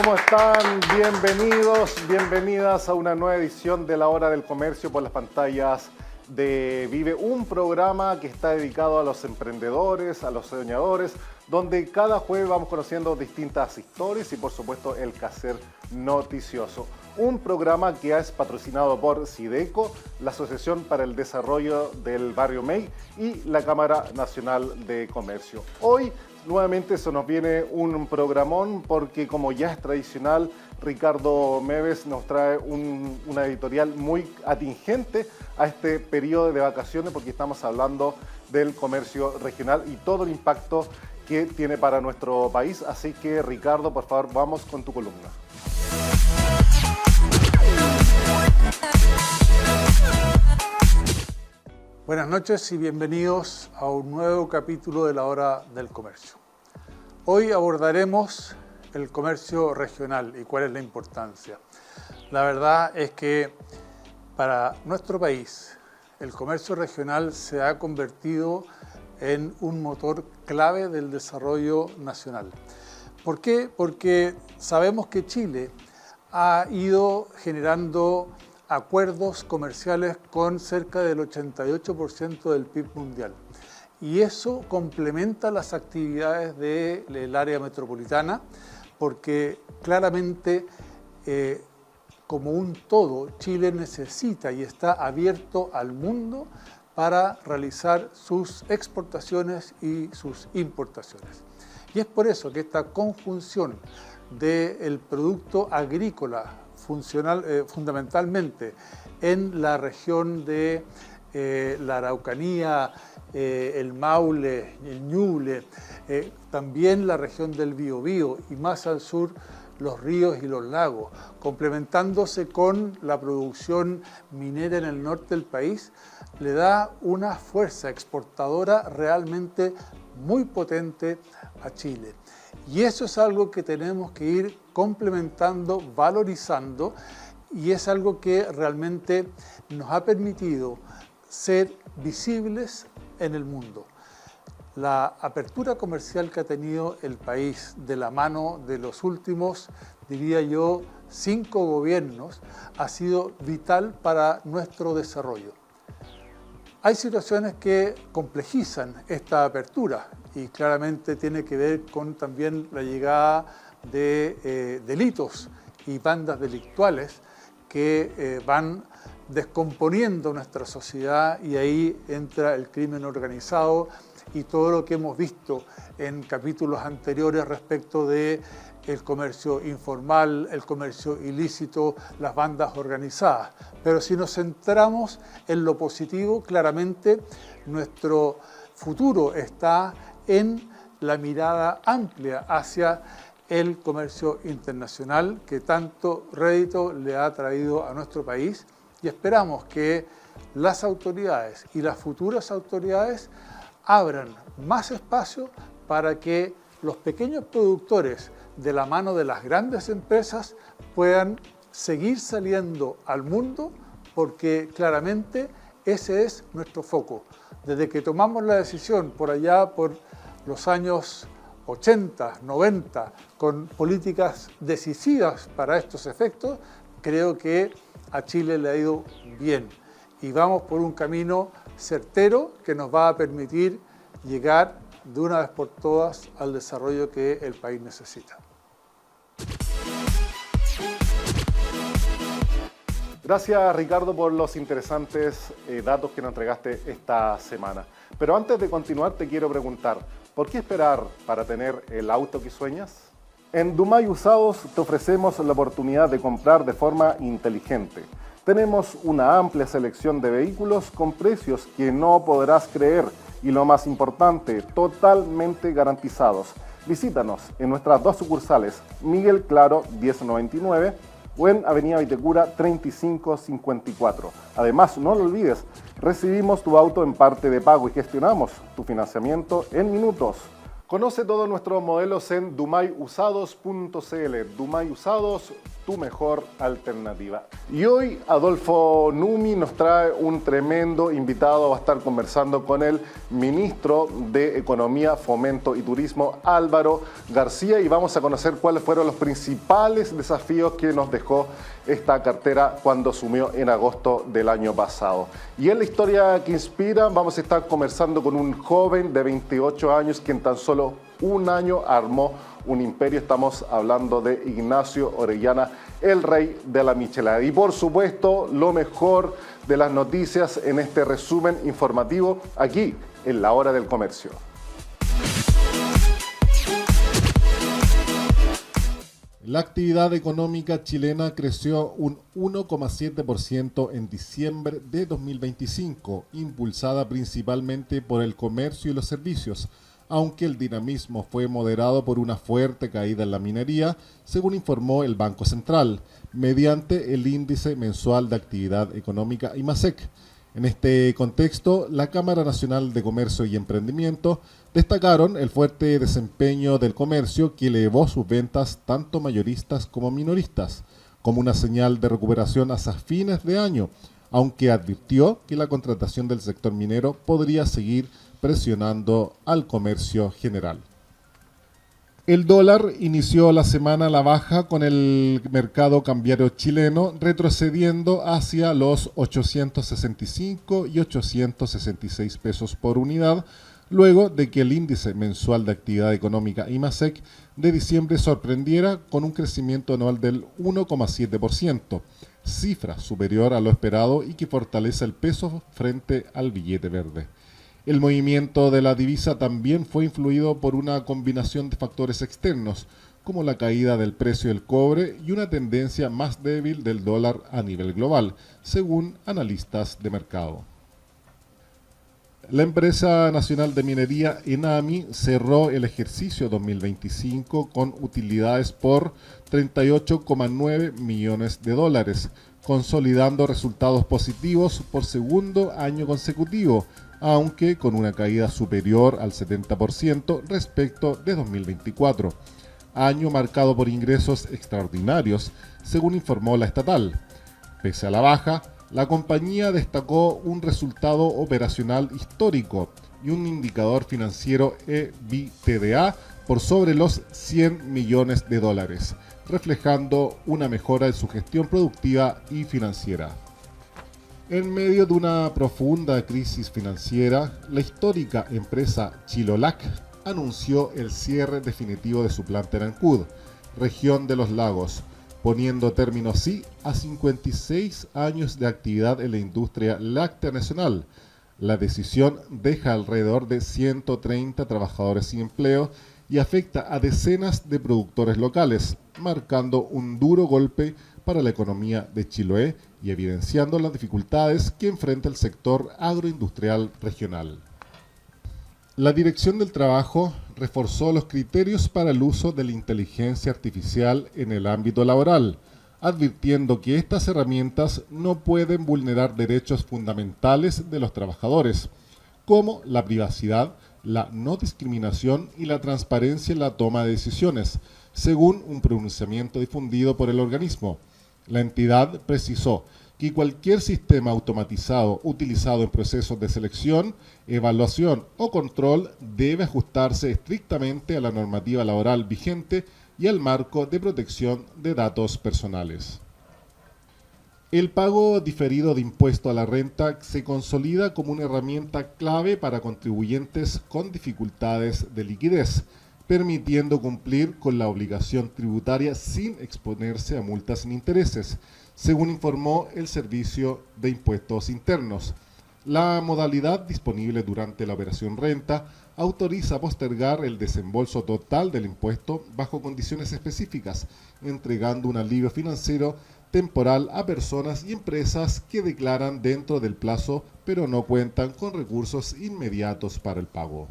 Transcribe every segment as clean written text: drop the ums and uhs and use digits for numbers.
¿Cómo están? Bienvenidos, bienvenidas a una nueva edición de La Hora del Comercio por las pantallas de Vive, un programa que está dedicado a los emprendedores, a los soñadores, donde cada jueves vamos conociendo distintas historias y por supuesto el quehacer noticioso. Un programa que es patrocinado por Sideco, la Asociación para el Desarrollo del Barrio Mey y la Cámara Nacional de Comercio. Hoy nuevamente se nos viene un programón porque, como ya es tradicional, Ricardo Meves nos trae una editorial muy atingente a este periodo de vacaciones, porque estamos hablando del comercio regional y todo el impacto que tiene para nuestro país. Así que, Ricardo, por favor, vamos con tu columna. Buenas noches y bienvenidos a un nuevo capítulo de La Hora del Comercio. Hoy abordaremos el comercio regional y cuál es la importancia. La verdad es que para nuestro país el comercio regional se ha convertido en un motor clave del desarrollo nacional. ¿Por qué? Porque sabemos que Chile ha ido generando acuerdos comerciales con cerca del 88% del PIB mundial. Y eso complementa las actividades del área metropolitana, porque claramente, como un todo, Chile necesita y está abierto al mundo para realizar sus exportaciones y sus importaciones. Y es por eso que esta conjunción del producto agrícola fundamentalmente en la región de la Araucanía, el Maule, el Ñuble, también la región del Biobío y más al sur los ríos y los lagos, complementándose con la producción minera en el norte del país, le da una fuerza exportadora realmente muy potente a Chile. Y eso es algo que tenemos que ir complementando, valorizando, y es algo que realmente nos ha permitido ser visibles en el mundo. La apertura comercial que ha tenido el país de la mano de los últimos, diría yo, 5 gobiernos, ha sido vital para nuestro desarrollo. Hay situaciones que complejizan esta apertura y claramente tiene que ver con también la llegada de delitos y bandas delictuales que van descomponiendo nuestra sociedad, y ahí entra el crimen organizado y todo lo que hemos visto en capítulos anteriores respecto de el comercio informal, el comercio ilícito, las bandas organizadas. Pero si nos centramos en lo positivo, claramente nuestro futuro está en la mirada amplia hacia el comercio internacional que tanto rédito le ha traído a nuestro país, y esperamos que las autoridades y las futuras autoridades abran más espacio para que los pequeños productores, de la mano de las grandes empresas, puedan seguir saliendo al mundo, porque claramente ese es nuestro foco. Desde que tomamos la decisión por allá por los años 80, 90, con políticas decisivas para estos efectos, creo que a Chile le ha ido bien y vamos por un camino certero que nos va a permitir llegar de una vez por todas al desarrollo que el país necesita. Gracias, Ricardo, por los interesantes datos que nos entregaste esta semana. Pero antes de continuar, te quiero preguntar, ¿por qué esperar para tener el auto que sueñas? En Dumay Usados te ofrecemos la oportunidad de comprar de forma inteligente. Tenemos una amplia selección de vehículos con precios que no podrás creer y, lo más importante, totalmente garantizados. Visítanos en nuestras 2 sucursales, Miguel Claro 1099 o en Avenida Vitacura 3554. Además, no lo olvides, recibimos tu auto en parte de pago y gestionamos tu financiamiento en minutos. Conoce todos nuestros modelos en dumayusados.cl. Dumay Usados, tu mejor alternativa. Y hoy Adolfo Numi nos trae un tremendo invitado. Va a estar conversando con el ministro de Economía, Fomento y Turismo, Álvaro García, y vamos a conocer cuáles fueron los principales desafíos que nos dejó esta cartera cuando asumió en agosto del año pasado. Y en la historia que inspira vamos a estar conversando con un joven de 28 años que en tan solo un año armó un imperio. Estamos hablando de Ignacio Orellana, el rey de la michelada. Y por supuesto, lo mejor de las noticias en este resumen informativo aquí en La Hora del Comercio. La actividad económica chilena creció un 1,7% en diciembre de 2025, impulsada principalmente por el comercio y los servicios, aunque el dinamismo fue moderado por una fuerte caída en la minería, según informó el Banco Central, mediante el Índice Mensual de Actividad Económica IMASEC. En este contexto, la Cámara Nacional de Comercio y Emprendimiento destacaron el fuerte desempeño del comercio, que elevó sus ventas tanto mayoristas como minoristas, como una señal de recuperación hacia fines de año, aunque advirtió que la contratación del sector minero podría seguir presionando al comercio general. El dólar inició la semana a la baja, con el mercado cambiario chileno retrocediendo hacia los 865 y 866 pesos por unidad, luego de que el índice mensual de actividad económica IMASEC de diciembre sorprendiera con un crecimiento anual del 1,7%, cifra superior a lo esperado y que fortalece el peso frente al billete verde. El movimiento de la divisa también fue influido por una combinación de factores externos, como la caída del precio del cobre y una tendencia más débil del dólar a nivel global, según analistas de mercado. La empresa nacional de minería ENAMI cerró el ejercicio 2025 con utilidades por 38,9 millones de dólares, consolidando resultados positivos por segundo año consecutivo, aunque con una caída superior al 70% respecto de 2024, año marcado por ingresos extraordinarios, según informó la estatal. Pese a la baja, la compañía destacó un resultado operacional histórico y un indicador financiero EBITDA por sobre los 100 millones de dólares, reflejando una mejora en su gestión productiva y financiera. En medio de una profunda crisis financiera, la histórica empresa Chilolac anunció el cierre definitivo de su planta en Ancud, región de los lagos, poniendo término así a 56 años de actividad en la industria láctea nacional. La decisión deja alrededor de 130 trabajadores sin empleo y afecta a decenas de productores locales, marcando un duro golpe para la economía de Chiloé y evidenciando las dificultades que enfrenta el sector agroindustrial regional. La Dirección del Trabajo reforzó los criterios para el uso de la inteligencia artificial en el ámbito laboral, advirtiendo que estas herramientas no pueden vulnerar derechos fundamentales de los trabajadores, como la privacidad, la no discriminación y la transparencia en la toma de decisiones, según un pronunciamiento difundido por el organismo. La entidad precisó que cualquier sistema automatizado utilizado en procesos de selección, evaluación o control debe ajustarse estrictamente a la normativa laboral vigente y al marco de protección de datos personales. El pago diferido de impuesto a la renta se consolida como una herramienta clave para contribuyentes con dificultades de liquidez, permitiendo cumplir con la obligación tributaria sin exponerse a multas ni intereses, según informó el Servicio de Impuestos Internos. La modalidad disponible durante la operación renta autoriza postergar el desembolso total del impuesto bajo condiciones específicas, entregando un alivio financiero temporal a personas y empresas que declaran dentro del plazo pero no cuentan con recursos inmediatos para el pago.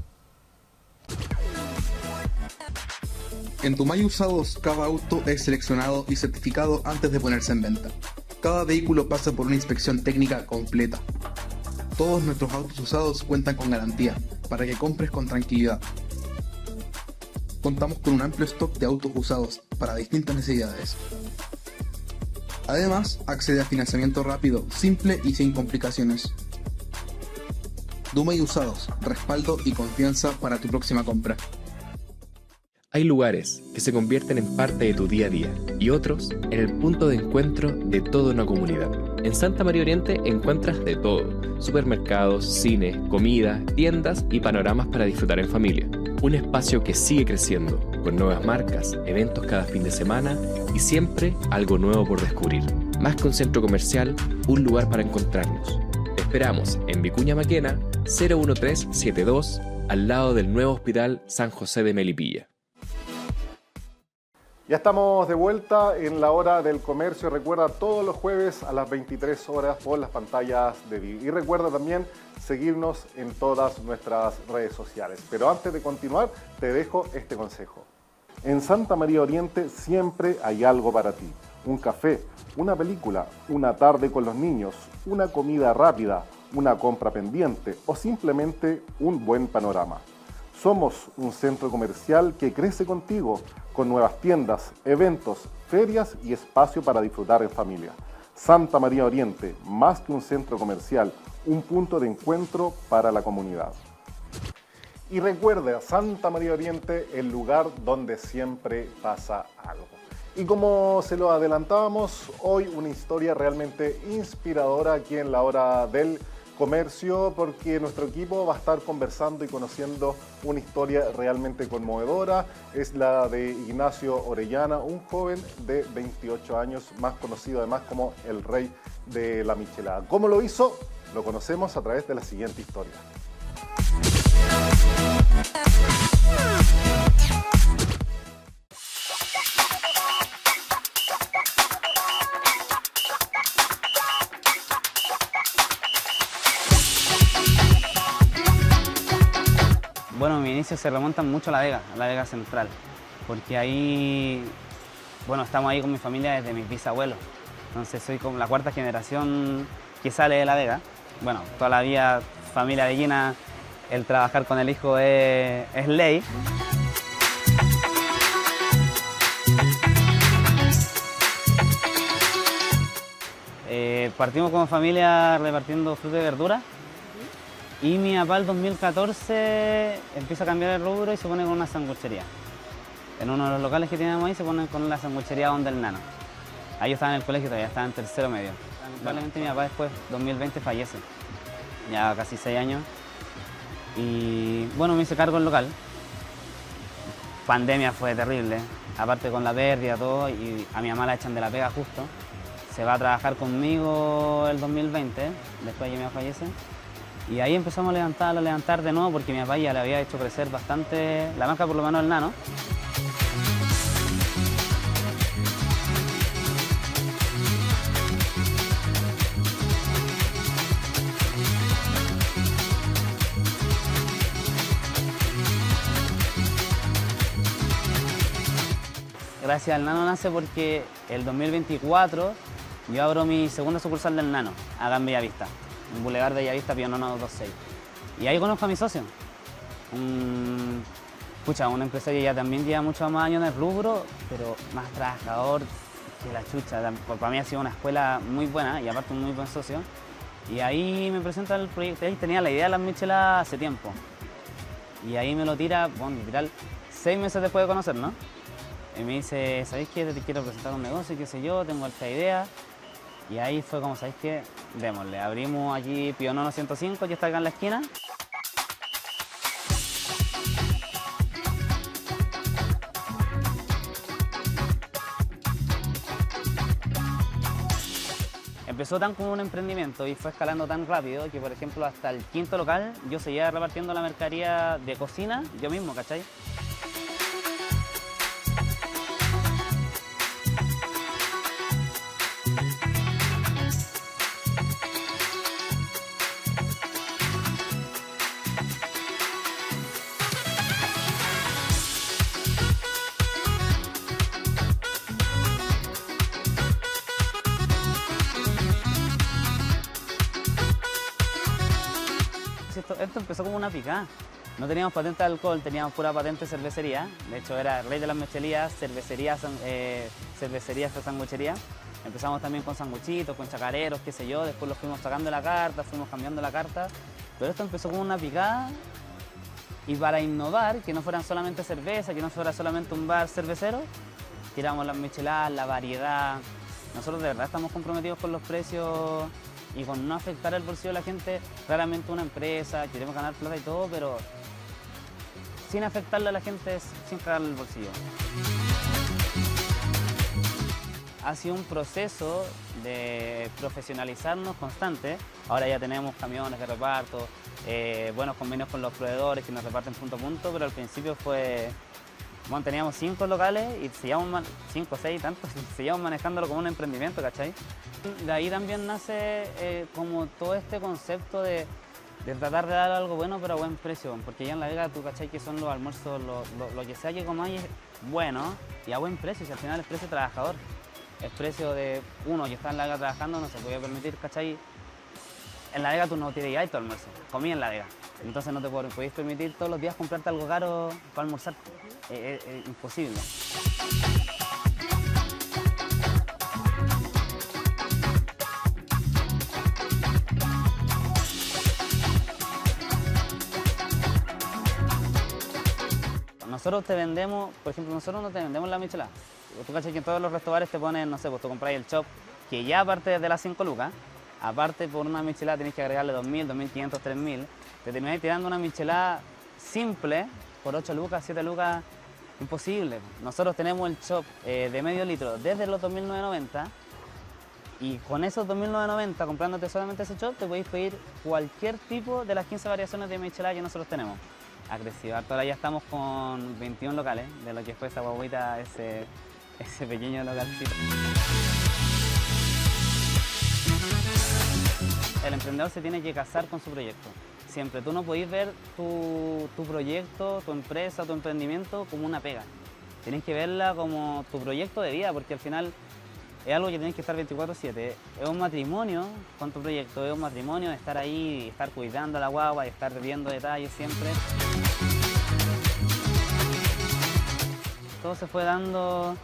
En Tumay Usados, cada auto es seleccionado y certificado antes de ponerse en venta. Cada vehículo pasa por una inspección técnica completa. Todos nuestros autos usados cuentan con garantía, para que compres con tranquilidad. Contamos con un amplio stock de autos usados para distintas necesidades. Además, accede a financiamiento rápido, simple y sin complicaciones. Duma y Usados, respaldo y confianza para tu próxima compra. Hay lugares que se convierten en parte de tu día a día y otros en el punto de encuentro de toda una comunidad. En Santa María Oriente encuentras de todo: supermercados, cine, comida, tiendas y panoramas para disfrutar en familia. Un espacio que sigue creciendo, con nuevas marcas, eventos cada fin de semana y siempre algo nuevo por descubrir. Más que un centro comercial, un lugar para encontrarnos. Te esperamos en Vicuña Maquena, 01372, al lado del nuevo Hospital San José de Melipilla. Ya estamos de vuelta en la hora del comercio. Recuerda, todos los jueves a las 23 horas por las pantallas de Vive. Y recuerda también seguirnos en todas nuestras redes sociales. Pero antes de continuar, te dejo este consejo. En Santa María Oriente siempre hay algo para ti. Un café, una película, una tarde con los niños, una comida rápida, una compra pendiente o simplemente un buen panorama. Somos un centro comercial que crece contigo, con nuevas tiendas, eventos, ferias y espacio para disfrutar en familia. Santa María Oriente, más que un centro comercial, un punto de encuentro para la comunidad. Y recuerda, Santa María Oriente, el lugar donde siempre pasa algo. Y como se lo adelantábamos, hoy una historia realmente inspiradora aquí en la hora del comercio, porque nuestro equipo va a estar conversando y conociendo una historia realmente conmovedora. Es la de Ignacio Orellana, un joven de 28 años, más conocido además como el rey de la michelada. ¿Cómo lo hizo? Lo conocemos a través de la siguiente historia. Bueno, mis inicios se remontan mucho a La Vega Central, porque ahí, bueno, estamos ahí con mi familia desde mis bisabuelos. Entonces soy como la cuarta generación que sale de La Vega. Bueno, toda la vida, familia vellina, el trabajar con el hijo es ley. Partimos como familia repartiendo fruta y verdura. Y mi papá el 2014 empieza a cambiar el rubro y se pone con una sanguchería. En uno de los locales que teníamos ahí se pone con la sanguchería Donde el Nano. Ahí yo estaba en el colegio, todavía estaba en tercero medio. Lamentablemente mi papá después, 2020, fallece. Ya casi 6 años. Y bueno, me hice cargo del local. Pandemia fue terrible, aparte con la pérdida, todo, y a mi mamá la echan de la pega justo. Se va a trabajar conmigo el 2020, después de que mi papá fallece. Y ahí empezamos a levantar de nuevo, porque mi papá ya le había hecho crecer bastante la marca, por lo menos el Nano. Gracias al Nano nace porque el 2024 yo abro mi segunda sucursal del Nano, acá en Bellavista. En Boulevard de Bellavista, Pío Nono 26. Y ahí conozco a mi socio. Un empresario que ya también lleva muchos más años en el rubro, pero más trabajador que la chucha. Para mí ha sido una escuela muy buena y aparte un muy buen socio. Y ahí me presenta el proyecto. Él tenía la idea de las micheladas hace tiempo. Y ahí me lo tira, bueno, literal, 6 meses después de conocernos. Y me dice, ¿sabéis qué? Te quiero presentar un negocio, qué sé yo, tengo esta idea. Y ahí fue como, ¿sabéis qué? Démosle. Abrimos aquí Pío Nono 105, ya está acá en la esquina. Empezó tan como un emprendimiento y fue escalando tan rápido que, por ejemplo, hasta el 5.º local yo seguía repartiendo la mercadería de cocina yo mismo, ¿cachai? Esto empezó como una picada. No teníamos patente de alcohol, teníamos pura patente de cervecería. De hecho, era rey de las mechelias, cervecería esta sanguchería. Empezamos también con sanguchitos, con chacareros, qué sé yo, después los fuimos sacando de la carta, fuimos cambiando la carta, pero esto empezó como una picada y para innovar, que no fueran solamente cerveza, que no fuera solamente un bar cervecero, tiramos las micheladas, la variedad. Nosotros de verdad estamos comprometidos con los precios y con no afectar el bolsillo de la gente. Claramente una empresa, queremos ganar plata y todo, pero sin afectarle a la gente, sin cagarle el bolsillo. Ha sido un proceso de profesionalizarnos constante. Ahora ya tenemos camiones de reparto, buenos convenios con los proveedores que nos reparten punto a punto, pero al principio fue... Bueno, teníamos 5 locales y seguíamos, 5 o 6 tantos, y seguíamos manejándolo como un emprendimiento, ¿cachai? De ahí también nace como todo este concepto de tratar de dar algo bueno pero a buen precio, porque ya en La Vega tú, ¿cachai? Que son los almuerzos, lo que sea que comáis es bueno y a buen precio, si al final es precio trabajador. El precio de uno que está en La Vega trabajando no se podía permitir, ¿cachai? En La Vega tú no tienes ahí tu almuerzo, comí en La Vega. Entonces no te podéis permitir todos los días comprarte algo caro para almorzar. Es imposible. Nosotros te vendemos, por ejemplo, nosotros no te vendemos la michelada. Tú cachai que en todos los restaurantes te ponen, no sé, pues tú compras el chop, que ya aparte de las 5 lucas, aparte por una michelada tenés que agregarle 2.000, 2.500, 3.000. Te termináis tirando una michelada simple por 8 lucas, 7 lucas, imposible. Nosotros tenemos el chop de medio litro desde los 2.990 y con esos 2.990, comprándote solamente ese chop, te podéis pedir cualquier tipo de las 15 variaciones de michelada que nosotros tenemos. Agresiva. Ahora ya estamos con 21 locales, de lo que fue esa guaguita, ese pequeño localcito. El emprendedor se tiene que casar con su proyecto. Siempre, tú no podés ver tu proyecto, tu empresa, tu emprendimiento como una pega. Tienes que verla como tu proyecto de vida, porque al final es algo que tienes que estar 24/7. Es un matrimonio con tu proyecto, es un matrimonio de estar ahí, estar cuidando a la guagua, de estar viendo detalles siempre. Todo se fue dando,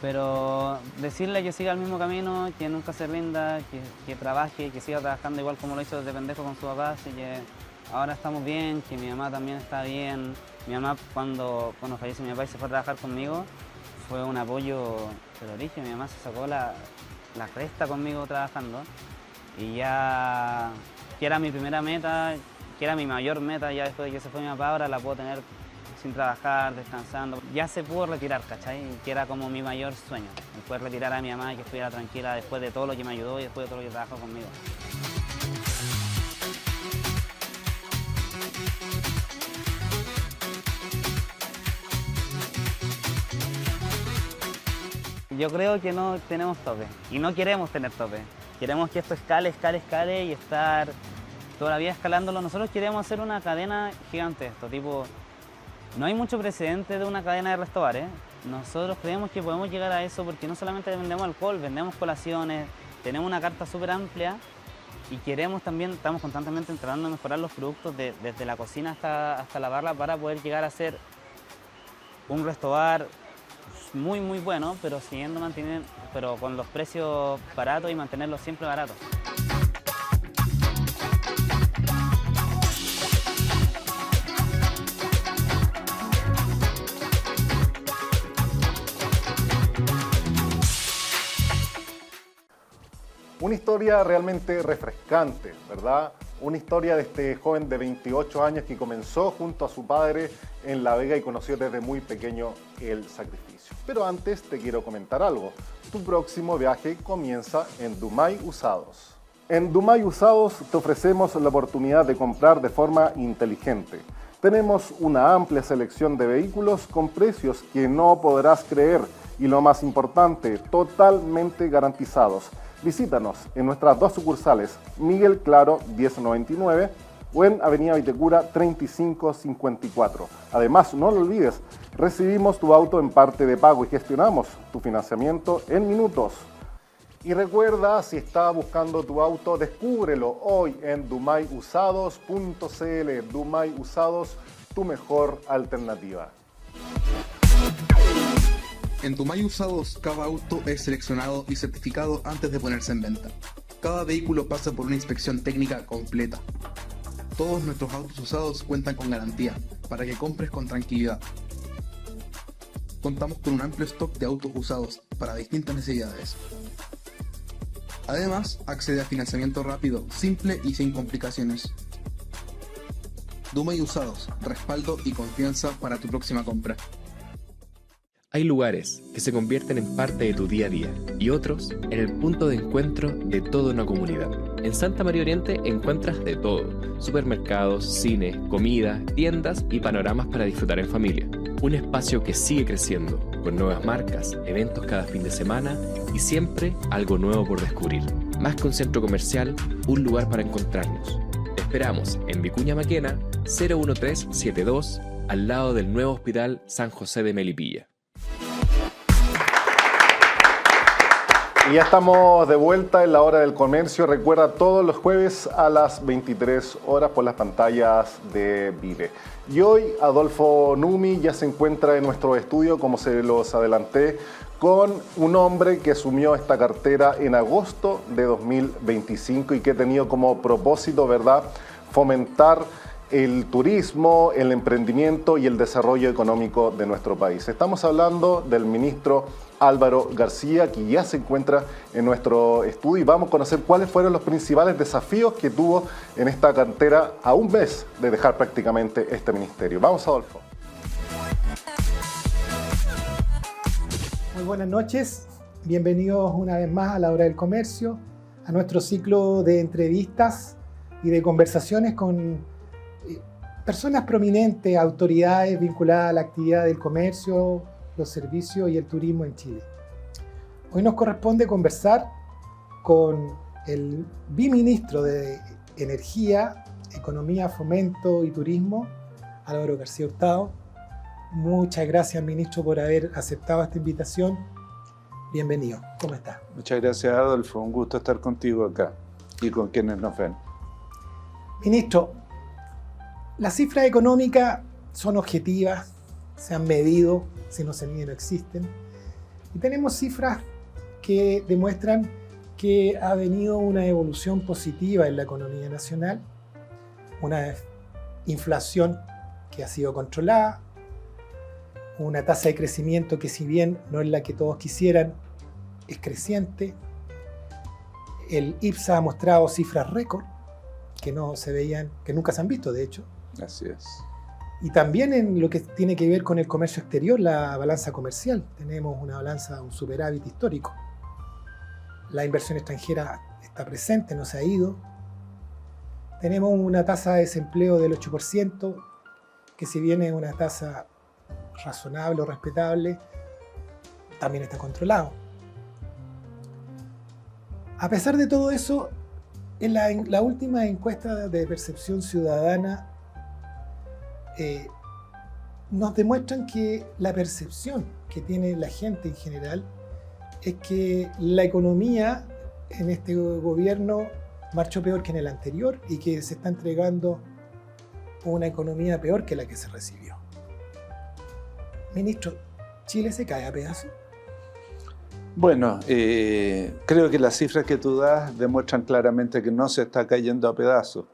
pero decirle que siga el mismo camino, que nunca se rinda, que trabaje, que siga trabajando igual como lo hizo desde pendejo con su papá, así que ahora estamos bien, que mi mamá también está bien. Mi mamá cuando falleció mi papá y se fue a trabajar conmigo, fue un apoyo del origen. Mi mamá se sacó la cresta conmigo trabajando y ya, que era mi primera meta, que era mi mayor meta, ya después de que se fue mi papá, ahora la puedo tener sin trabajar, descansando. Ya se pudo retirar, ¿cachai? Que era como mi mayor sueño, el poder retirar a mi mamá y que estuviera tranquila después de todo lo que me ayudó y después de todo lo que trabajó conmigo. Yo creo que no tenemos tope y no queremos tener tope. Queremos que esto escale, escale, escale y estar toda la vida escalándolo. Nosotros queremos hacer una cadena gigante de esto, tipo, no hay mucho precedente de una cadena de restaurantes. Nosotros creemos que podemos llegar a eso porque no solamente vendemos alcohol, vendemos colaciones, tenemos una carta súper amplia y queremos también, estamos constantemente tratando de mejorar los productos desde la cocina hasta la barra para poder llegar a ser un restaurante muy muy bueno, pero pero con los precios baratos y mantenerlos siempre baratos. Una historia realmente refrescante, ¿verdad? Una historia de este joven de 28 años que comenzó junto a su padre en La Vega y conoció desde muy pequeño el sacrificio. Pero antes te quiero comentar algo. Tu próximo viaje comienza en Dumay Usados. En Dumay Usados te ofrecemos la oportunidad de comprar de forma inteligente. Tenemos una amplia selección de vehículos con precios que no podrás creer y lo más importante, totalmente garantizados. Visítanos en nuestras 2 sucursales, Miguel Claro 1099 o en Avenida Vitacura 3554. Además, no lo olvides, recibimos tu auto en parte de pago y gestionamos tu financiamiento en minutos. Y recuerda, si estás buscando tu auto, descúbrelo hoy en dumayusados.cl. Dumay Usados, tu mejor alternativa. En tu May Usados, cada auto es seleccionado y certificado antes de ponerse en venta. Cada vehículo pasa por una inspección técnica completa. Todos nuestros autos usados cuentan con garantía, para que compres con tranquilidad. Contamos con un amplio stock de autos usados para distintas necesidades. Además, accede a financiamiento rápido, simple y sin complicaciones. Dumay Usados, respaldo y confianza para tu próxima compra. Hay lugares que se convierten en parte de tu día a día y otros en el punto de encuentro de toda una comunidad. En Santa María Oriente encuentras de todo: supermercados, cine, comida, tiendas y panoramas para disfrutar en familia. Un espacio que sigue creciendo, con nuevas marcas, eventos cada fin de semana y siempre algo nuevo por descubrir. Más que un centro comercial, un lugar para encontrarnos. Te esperamos en Vicuña Maquena, 01372, al lado del nuevo Hospital San José de Melipilla. Y ya estamos de vuelta en la hora del comercio. Recuerda, todos los jueves a las 23 horas por las pantallas de Vive. Y hoy Adolfo Numi ya se encuentra en nuestro estudio, como se los adelanté, con un hombre que asumió esta cartera en agosto de 2025 y que ha tenido como propósito, ¿verdad?, fomentar el turismo, el emprendimiento y el desarrollo económico de nuestro país. Estamos hablando del ministro Álvaro García, que ya se encuentra en nuestro estudio, y vamos a conocer cuáles fueron los principales desafíos que tuvo en esta cartera a un mes de dejar prácticamente este ministerio. Vamos, Adolfo. Muy buenas noches, bienvenidos una vez más a la Hora del Comercio, a nuestro ciclo de entrevistas y de conversaciones con personas prominentes, autoridades vinculadas a la actividad del comercio, los servicios y el turismo en Chile. Hoy nos corresponde conversar con el viceministro de Energía, Economía, Fomento y Turismo, Álvaro García Hurtado. Muchas gracias, ministro, por haber aceptado esta invitación. Bienvenido. ¿Cómo está? Muchas gracias, Adolfo. Un gusto estar contigo acá y con quienes nos ven. Ministro, las cifras económicas son objetivas, se han medido, si no se miden no existen. Y tenemos cifras que demuestran que ha venido una evolución positiva en la economía nacional, una inflación que ha sido controlada, una tasa de crecimiento que, si bien no es la que todos quisieran, es creciente. El IPSA ha mostrado cifras récord que no se veían, que nunca se han visto, de hecho. Así es. Y también en lo que tiene que ver con el comercio exterior, la balanza comercial. Tenemos una balanza, un superávit histórico. La inversión extranjera está presente, no se ha ido. Tenemos una tasa de desempleo del 8%, que si bien es una tasa razonable o respetable, también está controlado. A pesar de todo eso, en la última encuesta de percepción ciudadana nos demuestran que la percepción que tiene la gente en general es que la economía en este gobierno marchó peor que en el anterior y que se está entregando una economía peor que la que se recibió. Ministro, ¿Chile se cae a pedazos? Bueno, creo que las cifras que tú das demuestran claramente que no se está cayendo a pedazos.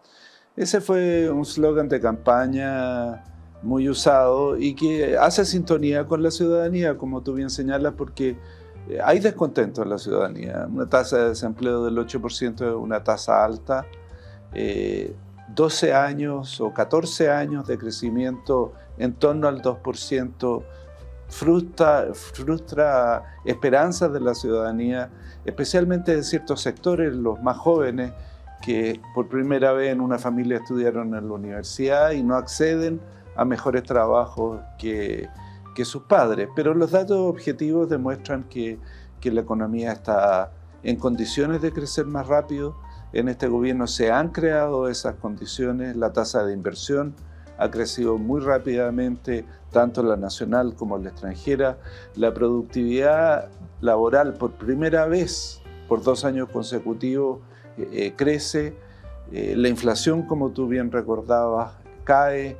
Ese fue un slogan de campaña muy usado y que hace sintonía con la ciudadanía, como tú bien señalas, porque hay descontento en la ciudadanía. Una tasa de desempleo del 8% es una tasa alta. 12 años o 14 años de crecimiento en torno al 2% frustra esperanzas de la ciudadanía, especialmente de ciertos sectores, los más jóvenes, que por primera vez en una familia estudiaron en la universidad y no acceden a mejores trabajos que sus padres. Pero los datos objetivos demuestran que la economía está en condiciones de crecer más rápido. En este gobierno se han creado esas condiciones. La tasa de inversión ha crecido muy rápidamente, tanto la nacional como la extranjera. La productividad laboral por primera vez por 2 años consecutivos crece. La inflación, como tú bien recordabas, cae.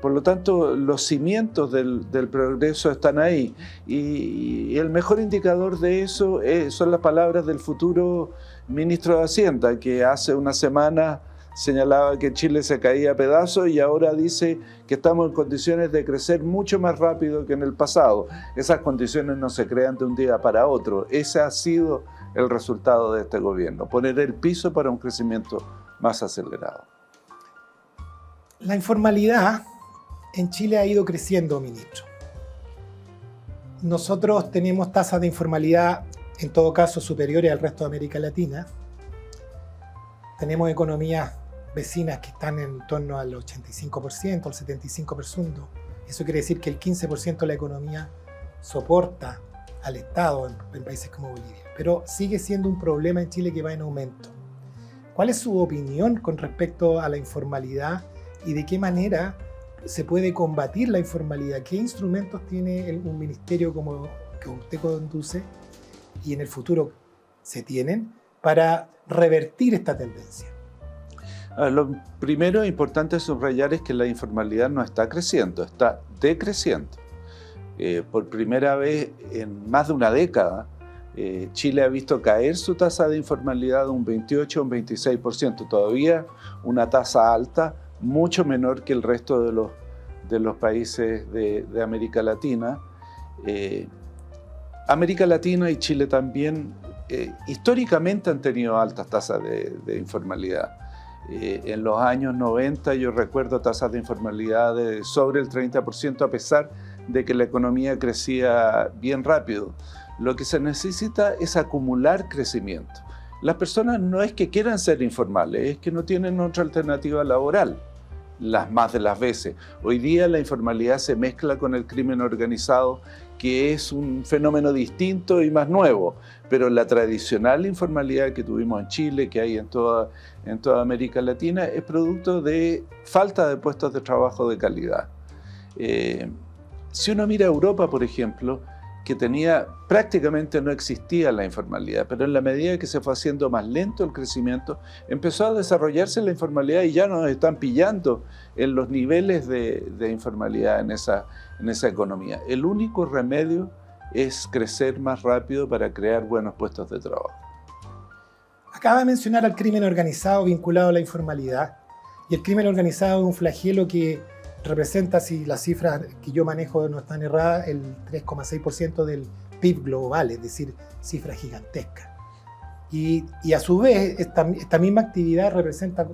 Por lo tanto, los cimientos del progreso están ahí. Y el mejor indicador de eso son las palabras del futuro ministro de Hacienda, que hace una semana señalaba que Chile se caía a pedazos y ahora dice que estamos en condiciones de crecer mucho más rápido que en el pasado. Esas condiciones no se crean de un día para otro. Ese ha sido el resultado de este gobierno, poner el piso para un crecimiento más acelerado. La informalidad en Chile ha ido creciendo, ministro. Nosotros tenemos tasas de informalidad, en todo caso, superiores al resto de América Latina. Tenemos economías vecinas que están en torno al 85%, al 75%. Eso quiere decir que el 15% de la economía soporta al Estado en países como Bolivia. Pero sigue siendo un problema en Chile que va en aumento. ¿Cuál es su opinión con respecto a la informalidad y de qué manera se puede combatir la informalidad? ¿Qué instrumentos tiene un ministerio como que usted conduce y en el futuro se tienen para revertir esta tendencia? Lo primero importante subrayar es que la informalidad no está creciendo, está decreciendo. Por primera vez en más de una década, Chile ha visto caer su tasa de informalidad de un 28 a un 26%, todavía una tasa alta, mucho menor que el resto de los países de América Latina. América Latina y Chile también históricamente han tenido altas tasas de informalidad. En los años 90 yo recuerdo tasas de informalidad de sobre el 30% a pesar de que la economía crecía bien rápido. Lo que se necesita es acumular crecimiento. Las personas no es que quieran ser informales, es que no tienen otra alternativa laboral, las más de las veces. Hoy día la informalidad se mezcla con el crimen organizado, que es un fenómeno distinto y más nuevo, pero la tradicional informalidad que tuvimos en Chile, que hay en toda América Latina, es producto de falta de puestos de trabajo de calidad. Si uno mira a Europa, por ejemplo, que prácticamente no existía la informalidad, pero en la medida que se fue haciendo más lento el crecimiento, empezó a desarrollarse la informalidad y ya nos están pillando en los niveles de informalidad en esa economía. El único remedio es crecer más rápido para crear buenos puestos de trabajo. Acaba de mencionar al crimen organizado vinculado a la informalidad, y el crimen organizado es un flagelo que representa, si las cifras que yo manejo no están erradas, el 3,6% del PIB global, es decir, cifras gigantescas. Y a su vez, esta misma actividad representa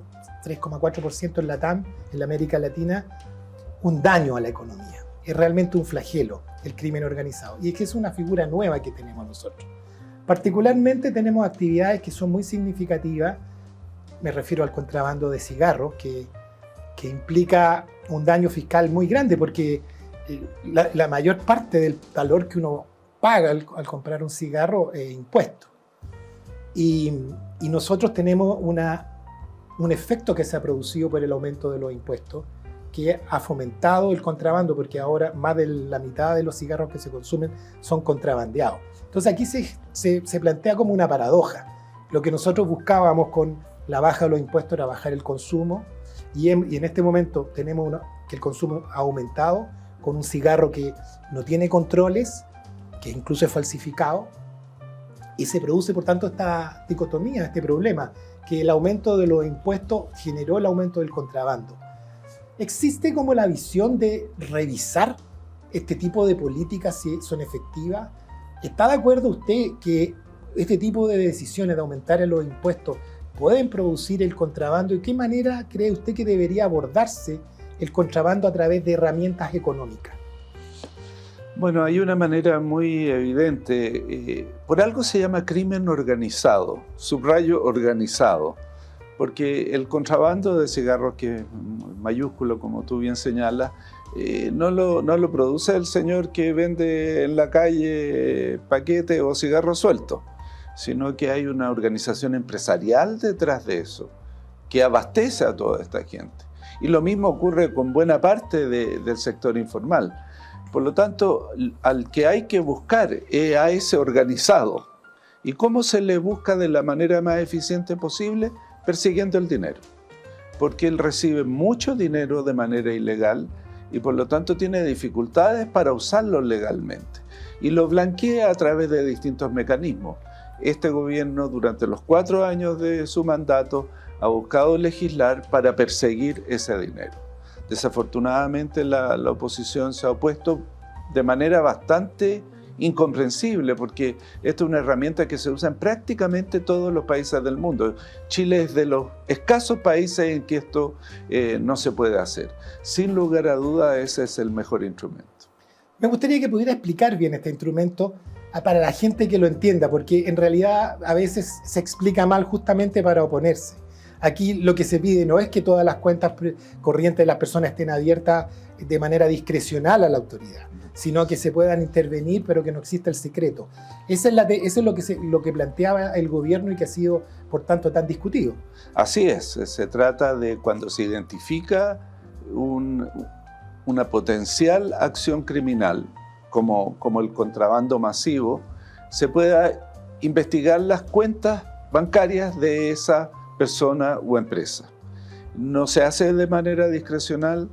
3,4% en LATAM, en la América Latina, un daño a la economía. Es realmente un flagelo el crimen organizado. Y es que es una figura nueva que tenemos nosotros. Particularmente tenemos actividades que son muy significativas. Me refiero al contrabando de cigarros, que implica un daño fiscal muy grande, porque la mayor parte del valor que uno paga al comprar un cigarro es impuesto. Y nosotros tenemos un efecto que se ha producido por el aumento de los impuestos, que ha fomentado el contrabando, porque ahora más de la mitad de los cigarros que se consumen son contrabandeados. Entonces aquí se plantea como una paradoja. Lo que nosotros buscábamos con la baja de los impuestos era bajar el consumo, y en este momento tenemos que el consumo ha aumentado con un cigarro que no tiene controles, que incluso es falsificado, y se produce por tanto esta dicotomía, este problema, que el aumento de los impuestos generó el aumento del contrabando. ¿Existe como la visión de revisar este tipo de políticas si son efectivas? ¿Está de acuerdo usted que este tipo de decisiones de aumentar los impuestos pueden producir el contrabando? ¿Y qué manera cree usted que debería abordarse el contrabando a través de herramientas económicas? Bueno, hay una manera muy evidente. Por algo se llama crimen organizado, subrayo organizado, porque el contrabando de cigarros, que es mayúsculo como tú bien señalas, no lo produce el señor que vende en la calle paquete o cigarros sueltos, sino que hay una organización empresarial detrás de eso, que abastece a toda esta gente. Y lo mismo ocurre con buena parte del sector informal. Por lo tanto, al que hay que buscar es a ese organizado. ¿Y cómo se le busca de la manera más eficiente posible? Persiguiendo el dinero. porque él recibe mucho dinero de manera ilegal y por lo tanto tiene dificultades para usarlo legalmente. Y lo blanquea a través de distintos mecanismos. Este gobierno durante los 4 años de su mandato ha buscado legislar para perseguir ese dinero. Desafortunadamente la oposición se ha opuesto de manera bastante incomprensible, porque esta es una herramienta que se usa en prácticamente todos los países del mundo. Chile es de los escasos países en que esto no se puede hacer. Sin lugar a duda, ese es el mejor instrumento. Me gustaría que pudiera explicar bien este instrumento para la gente que lo entienda, porque en realidad a veces se explica mal justamente para oponerse. Aquí lo que se pide no es que todas las cuentas corrientes de las personas estén abiertas de manera discrecional a la autoridad, sino que se puedan intervenir, pero que no exista el secreto. Eso es lo que planteaba el gobierno y que ha sido, por tanto, tan discutido. Así es, se trata de cuando se identifica una potencial acción criminal, como el contrabando masivo, se pueda investigar las cuentas bancarias de esa persona o empresa. No se hace de manera discrecional.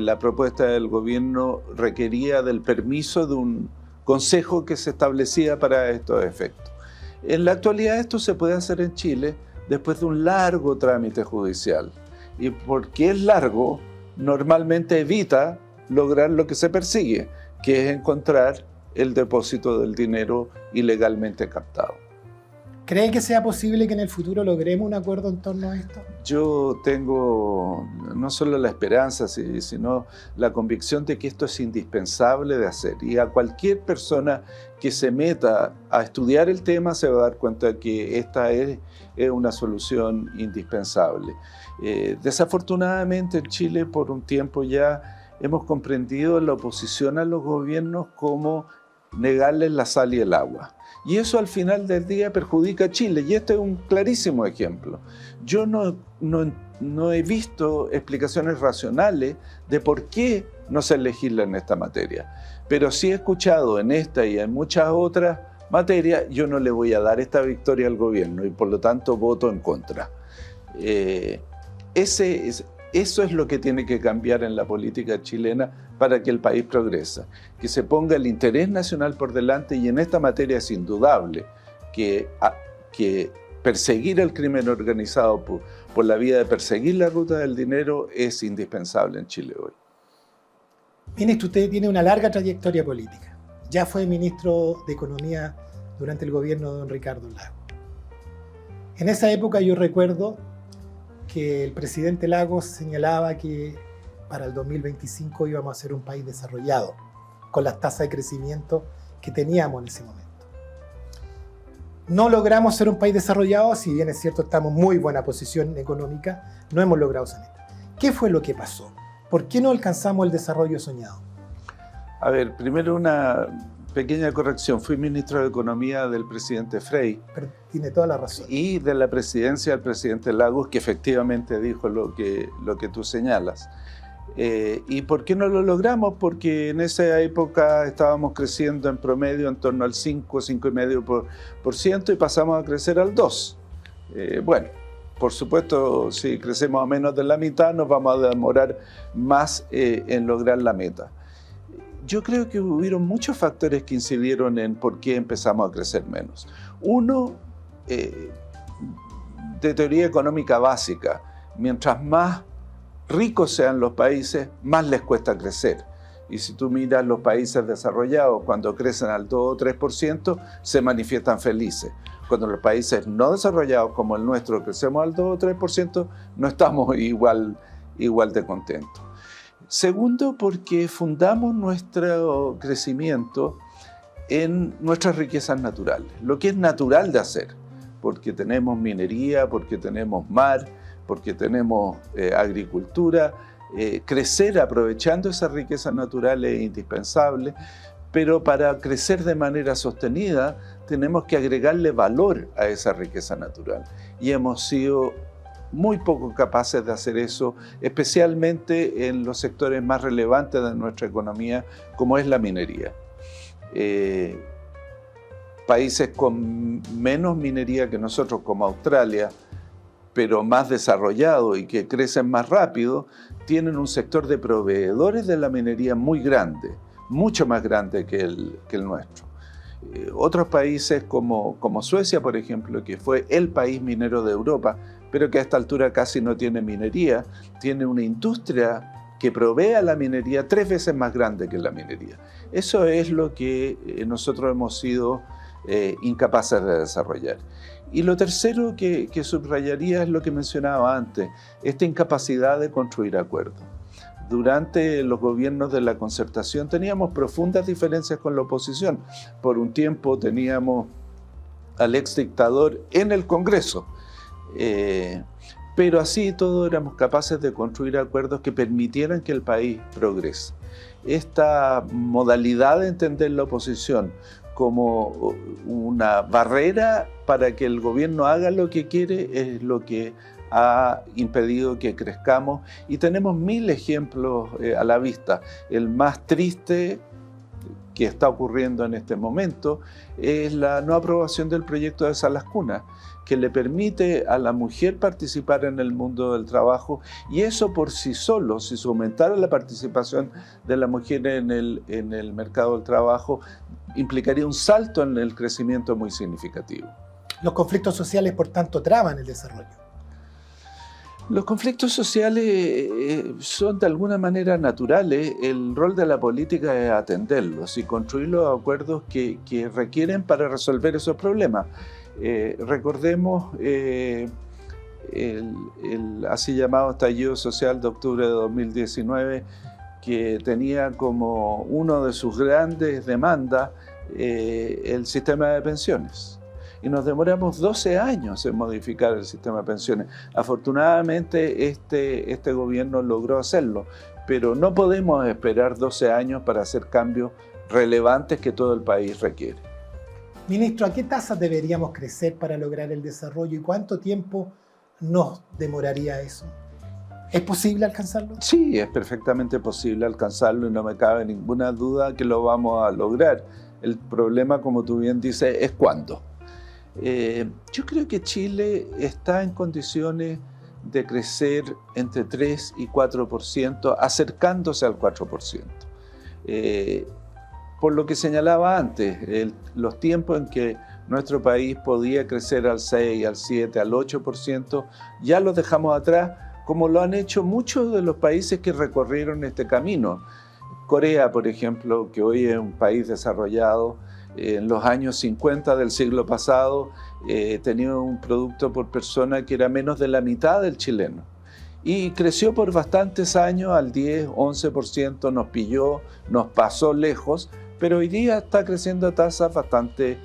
La propuesta del gobierno requería del permiso de un consejo que se establecía para estos efectos. En la actualidad esto se puede hacer en Chile después de un largo trámite judicial. Y porque es largo, normalmente evita lograr lo que se persigue, que es encontrar el depósito del dinero ilegalmente captado. ¿Cree que sea posible que en el futuro logremos un acuerdo en torno a esto? Yo tengo no solo la esperanza, sino la convicción de que esto es indispensable de hacer. Y a cualquier persona que se meta a estudiar el tema se va a dar cuenta que esta es una solución indispensable. Desafortunadamente en Chile por un tiempo ya hemos comprendido la oposición a los gobiernos como negarles la sal y el agua. Y eso al final del día perjudica a Chile, y este es un clarísimo ejemplo. Yo no he visto explicaciones racionales de por qué no se legisla en esta materia, pero sí he escuchado en esta y en muchas otras materias. Yo no le voy a dar esta victoria al gobierno y por lo tanto voto en contra. Eso es lo que tiene que cambiar en la política chilena para que el país progrese, que se ponga el interés nacional por delante, y en esta materia es indudable que perseguir el crimen organizado por la vía de perseguir la ruta del dinero es indispensable en Chile hoy. Ministro, usted tiene una larga trayectoria política. Ya fue ministro de Economía durante el gobierno de don Ricardo Lagos. En esa época yo recuerdo que el presidente Lagos señalaba que para el 2025 íbamos a ser un país desarrollado, con las tasas de crecimiento que teníamos en ese momento. No logramos ser un país desarrollado, si bien es cierto estamos en muy buena posición económica, no hemos logrado ser esto. ¿Qué fue lo que pasó? ¿Por qué no alcanzamos el desarrollo soñado? A ver, primero una pequeña corrección. Fui ministro de Economía del presidente Frey. Pero tiene toda la razón. Y de la presidencia del presidente Lagos, que efectivamente dijo lo que tú señalas. ¿Y por qué no lo logramos? Porque en esa época estábamos creciendo en promedio en torno al 5,5% y pasamos a crecer al 2%. Bueno, por supuesto, si crecemos a menos de la mitad, nos vamos a demorar más en lograr la meta. Yo creo que hubieron muchos factores que incidieron en por qué empezamos a crecer menos. Uno, de teoría económica básica. Mientras más ricos sean los países, más les cuesta crecer. Y si tú miras los países desarrollados, cuando crecen al 2 o 3%, se manifiestan felices. Cuando los países no desarrollados como el nuestro crecemos al 2 o 3%, no estamos igual de contentos. Segundo, porque fundamos nuestro crecimiento en nuestras riquezas naturales, lo que es natural de hacer, porque tenemos minería, porque tenemos mar, porque tenemos agricultura. Crecer aprovechando esas riquezas naturales es indispensable, pero para crecer de manera sostenida tenemos que agregarle valor a esa riqueza natural. Y hemos sido muy poco capaces de hacer eso, especialmente en los sectores más relevantes de nuestra economía, como es la minería. Países con menos minería que nosotros, como Australia, pero más desarrollado y que crecen más rápido, tienen un sector de proveedores de la minería muy grande, mucho más grande que el nuestro. Otros países como Suecia, por ejemplo, que fue el país minero de Europa, pero que a esta altura casi no tiene minería, tiene una industria que provee a la minería 3 veces más grande que la minería. Eso es lo que nosotros hemos sido incapaces de desarrollar. Y lo tercero que subrayaría es lo que mencionaba antes, esta incapacidad de construir acuerdos. Durante los gobiernos de la concertación teníamos profundas diferencias con la oposición. Por un tiempo teníamos al exdictador en el Congreso. Pero así todo éramos capaces de construir acuerdos que permitieran que el país progrese. Esta modalidad de entender la oposición como una barrera para que el gobierno haga lo que quiere es lo que ha impedido que crezcamos, y tenemos 1000 ejemplos a la vista. El más triste que está ocurriendo en este momento es la no aprobación del proyecto de Salas Cuna, que le permite a la mujer participar en el mundo del trabajo, y eso por sí solo, si se aumentara la participación de la mujer en el mercado del trabajo, implicaría un salto en el crecimiento muy significativo. Los conflictos sociales, por tanto, traban el desarrollo. Los conflictos sociales son de alguna manera naturales. El rol de la política es atenderlos y construir los acuerdos que requieren para resolver esos problemas. Recordemos el así llamado estallido social de octubre de 2019, que tenía como uno de sus grandes demandas el sistema de pensiones. Y nos demoramos 12 años en modificar el sistema de pensiones. Afortunadamente este gobierno logró hacerlo, pero no podemos esperar 12 años para hacer cambios relevantes que todo el país requiere. Ministro, ¿a qué tasa deberíamos crecer para lograr el desarrollo y cuánto tiempo nos demoraría eso? ¿Es posible alcanzarlo? Sí, es perfectamente posible alcanzarlo y no me cabe ninguna duda que lo vamos a lograr. El problema, como tú bien dices, es cuándo. Yo creo que Chile está en condiciones de crecer entre 3 y 4%, acercándose al 4%. Por lo que señalaba antes, los tiempos en que nuestro país podía crecer al 6, al 7, al 8%, ya los dejamos atrás, como lo han hecho muchos de los países que recorrieron este camino. Corea, por ejemplo, que hoy es un país desarrollado, en los años 50 del siglo pasado tenía un producto por persona que era menos de la mitad del chileno. Y creció por bastantes años al 10, 11%, nos pilló, nos pasó lejos, pero hoy día está creciendo a tasas bastante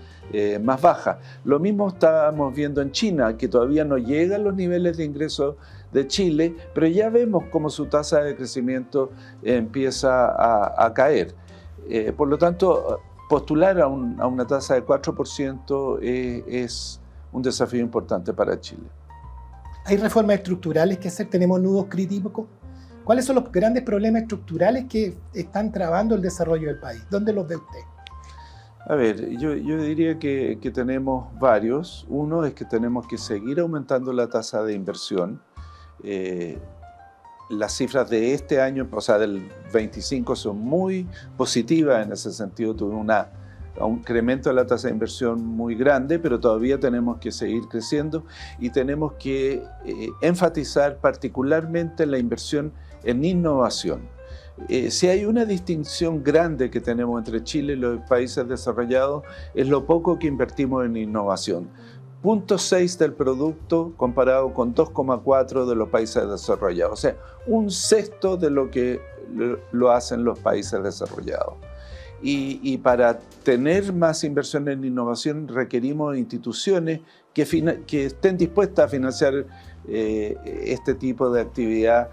más bajas. Lo mismo estamos viendo en China, que todavía no llega a los niveles de ingresos de Chile, pero ya vemos cómo su tasa de crecimiento empieza a caer. Por lo tanto, postular a una tasa de 4% es un desafío importante para Chile. ¿Hay reformas estructurales que hacer? ¿Tenemos nudos críticos? ¿Cuáles son los grandes problemas estructurales que están trabando el desarrollo del país? ¿Dónde los ve usted? A ver, yo diría que tenemos varios. Uno es que tenemos que seguir aumentando la tasa de inversión. Las cifras de este año, o sea, del 25, son muy positivas en ese sentido. Tuve un incremento de la tasa de inversión muy grande, pero todavía tenemos que seguir creciendo y tenemos que enfatizar particularmente la inversión en innovación. Si hay una distinción grande que tenemos entre Chile y los países desarrollados, es lo poco que invertimos en innovación. 0.6 del producto comparado con 2,4 de los países desarrollados. O sea, un sexto de lo que lo hacen los países desarrollados. Y para tener más inversión en innovación requerimos instituciones que estén dispuestas a financiar este tipo de actividad,